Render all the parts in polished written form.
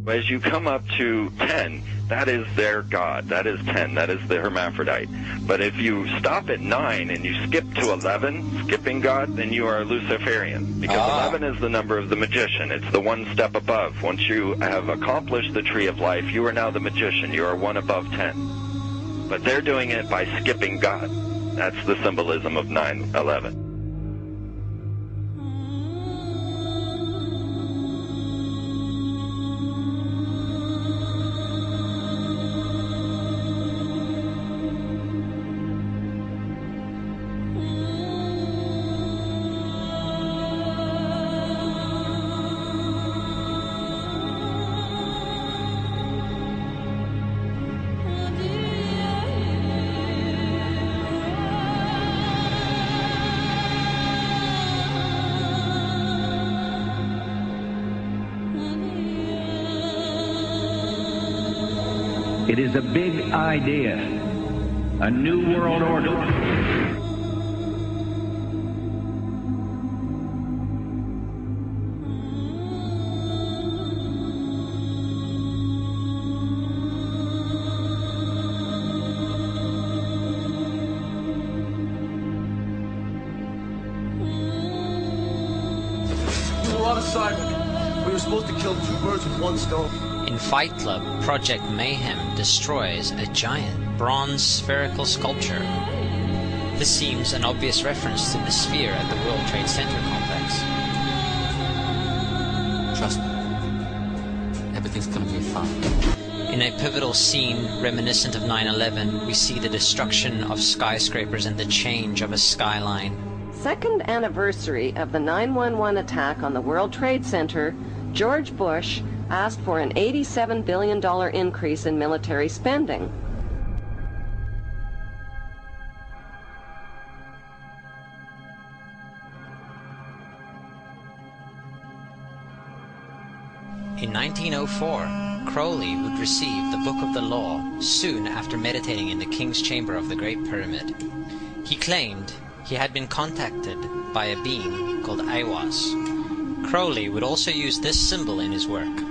As you come up to 10, that is their god. That is 10. That is the hermaphrodite. But if you stop at 9 and you skip to 11, skipping God, then you are a Luciferian. Because 11 is the number of the magician. It's the one step above. Once you have accomplished the tree of life, you are now the magician. You are one above 10. But they're doing it by skipping God. That's the symbolism of 9/11. It is a big idea, a new world order. A lot of Simon. We were supposed to kill two birds with one stone. In Fight Club, Project Mayhem destroys a giant bronze spherical sculpture. This seems an obvious reference to the sphere at the World Trade Center complex. Trust me, everything's gonna be fine. In a pivotal scene reminiscent of 9/11, we see the destruction of skyscrapers and the change of a skyline. Second anniversary of the 9/11 attack on the World Trade Center, George Bush asked for an $87 billion increase in military spending. In 1904, Crowley would receive the Book of the Law soon after meditating in the King's Chamber of the Great Pyramid. He claimed he had been contacted by a being called Aiwass. Crowley would also use this symbol in his work.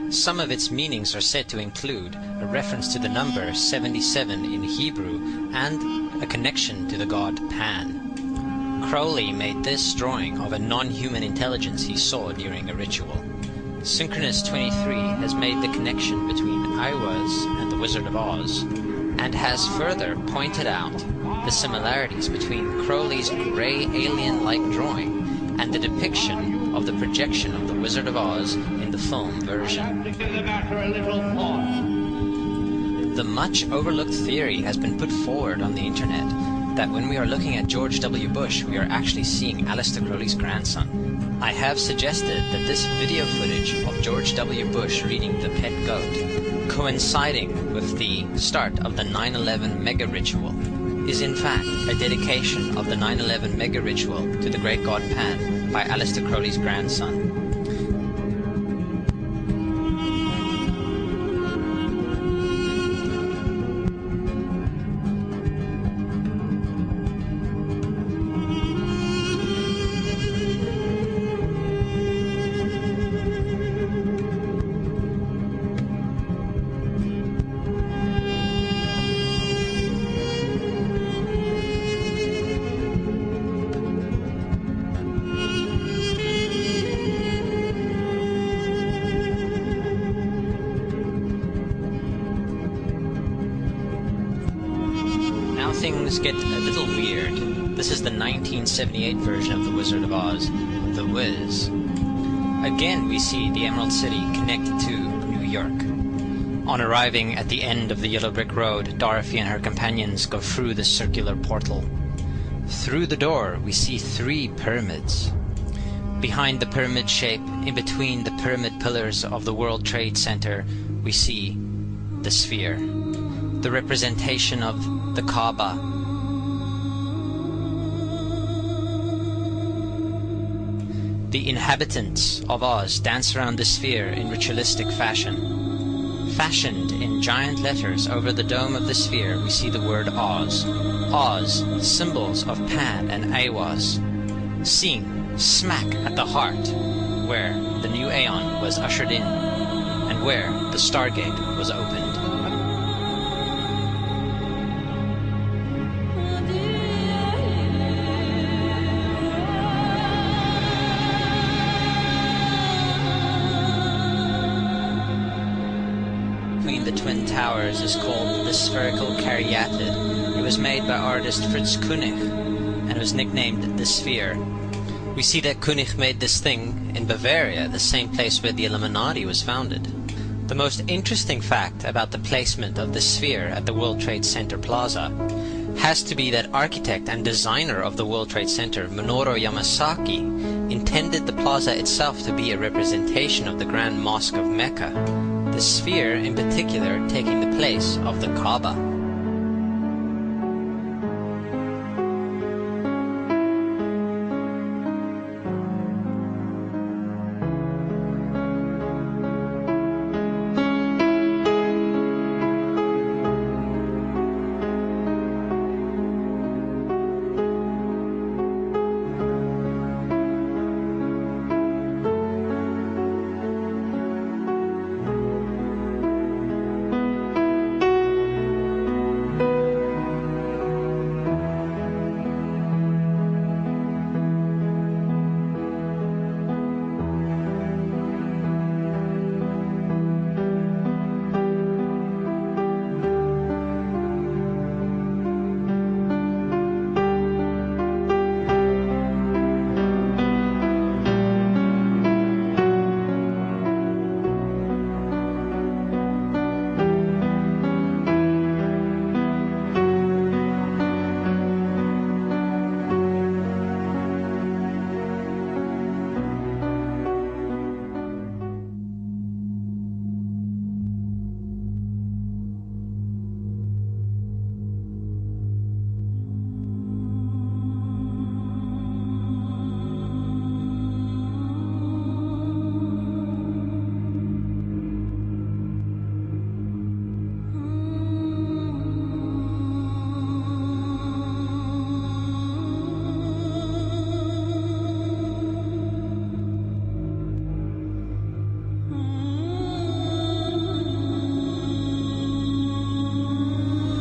Some of its meanings are said to include a reference to the number 77 in Hebrew and a connection to the god Pan. Crowley made this drawing of a non-human intelligence he saw during a ritual. Synchronous 23 has made the connection between Aiwass and the Wizard of Oz, and has further pointed out the similarities between Crowley's grey alien-like drawing and the depiction of the projection of the Wizard of Oz in the film version. The much overlooked theory has been put forward on the internet that when we are looking at George W. Bush, we are actually seeing Aleister Crowley's grandson. I have suggested that this video footage of George W. Bush reading The Pet Goat, coinciding with the start of the 9/11 mega ritual, is in fact a dedication of the 9/11 mega ritual to the great god Pan by Aleister Crowley's grandson. Things get a little weird. This is the 1978 version of The Wizard of Oz, The Wiz. Again, we see the Emerald City connected to New York. On arriving at the end of the Yellow Brick Road, Dorothy and her companions go through the circular portal. Through the door, we see 3 pyramids. Behind the pyramid shape, in between the pyramid pillars of the World Trade Center, we see the sphere, the representation of the Kaaba. The inhabitants of Oz dance around the sphere in ritualistic fashion. Fashioned in giant letters over the dome of the sphere, we see the word Oz. Oz, symbols of Pan and Aiwass, seen smack at the heart where the new Aeon was ushered in. and where the Stargate was opened. Between the Twin Towers is called the Spherical Caryatid. It was made by artist Fritz Koenig and was nicknamed the Sphere. We see that Koenig made this thing in Bavaria, the same place where the Illuminati was founded. The most interesting fact about the placement of the Sphere at the World Trade Center Plaza has to be that architect and designer of the World Trade Center, Minoru Yamasaki, intended the plaza itself to be a representation of the Grand Mosque of Mecca, the Sphere in particular taking the place of the Kaaba.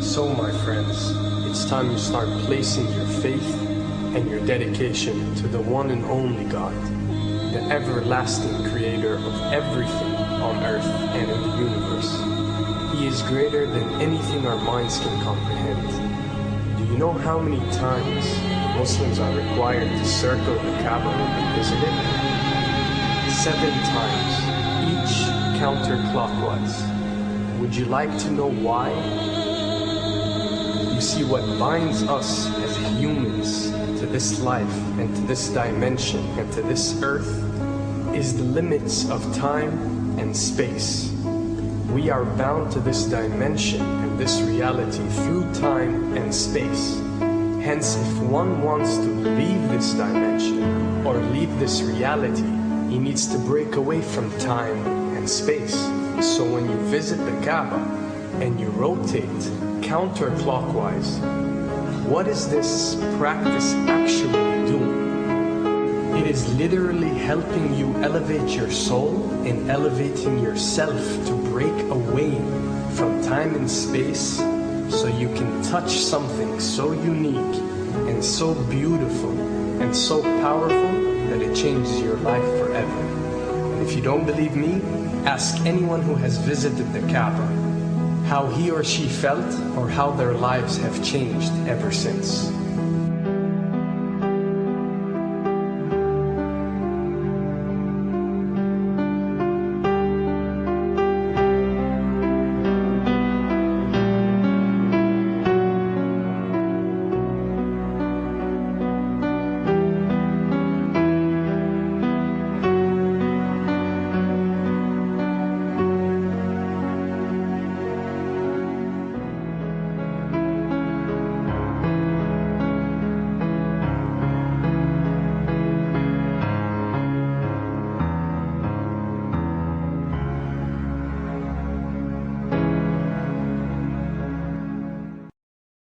So, my friends, it's time you start placing your faith and your dedication to the one and only God, the everlasting creator of everything on earth and in the universe. He is greater than anything our minds can comprehend. Do you know how many times Muslims are required to circle the Kaaba when they visit it? 7 times, each counterclockwise. Would you like to know why? You see, what binds us as humans to this life and to this dimension and to this earth is the limits of time and space. We are bound to this dimension and this reality through time and space. Hence, if one wants to leave this dimension or leave this reality, he needs to break away from time and space. So when you visit the Kaaba and you rotate counterclockwise, what is this practice actually doing? It is literally helping you elevate your soul and elevating yourself to break away from time and space so you can touch something so unique and so beautiful and so powerful that it changes your life forever. And if you don't believe me, ask anyone who has visited the Kaaba how he or she felt or how their lives have changed ever since.